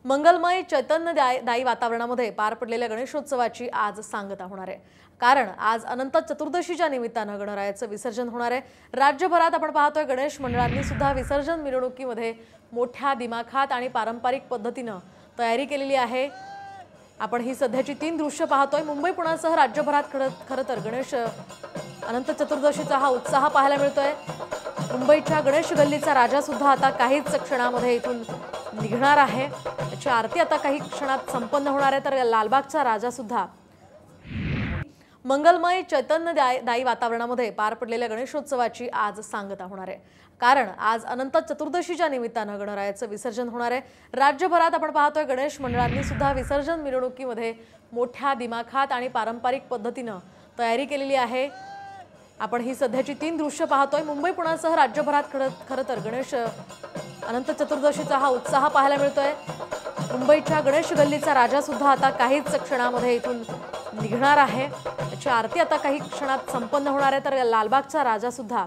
मंगलमय चैतन्यदायी वातावरणामध्ये पार पडलेल्या गणेशोत्सवाची आज सांगता होणार आहे। कारण आज अनंत चतुर्दशीच्या निमित्तानं गणरायाचं विसर्जन होणार आहे। राज्यभरात आपण पाहतोय गणेश मंडळांनी सुद्धा विसर्जन मिरवणुकीमध्ये मोठ्या दिमाखात आणि पारंपरिक पद्धतीनं तयारी केलेली आहे। आपण ही सध्याची 3 दृश्य पाहतोय। मुंबई पुण्यासह राज्यभरात खरं तर गणेश अनंत चतुर्दशीचा हा उत्साह पाहायला मिळतोय। मुंबईच्या गणेश गल्लीचा राजा सुद्धा आता काहीच क्षणामध्ये इथून निघणार आहे। त्याची आरती आता काही क्षणात संपन्न होणार आहे। तर लालबागचा राजा सुद्धा मंगलमय चैतन्यदायी वातावरणामध्ये पार पडलेल्या गणेशोत्सवाची आज सांगता होणार आहे। कारण आज अनंत चतुर्दशीच्या निमित्तानं गणरायाचं विसर्जन होणार आहे। राज्यभरात आपण पाहतोय गणेश मंडळांनी सुद्धा विसर्जन मिरवणुकीमध्ये मोठ्या दिमाखात आणि पारंपरिक पद्धतीनं तयारी केलेली आहे। आपण ही सध्याची 3 दृश्य पाहतोय। मुंबई पुण्यासह राज्यभरात खरं तर गणेश अनंत चतुर्दशीचा हा उत्साह पाहायला मिळतोय। मुंबईच्या गणेश गल्लीचा राजा सुद्धा आता काहीच क्षणामध्ये इथून निघणार आहे। त्याची आरती आता काही क्षणात संपन्न होणार आहे। तर लालबागचा राजा सुद्धा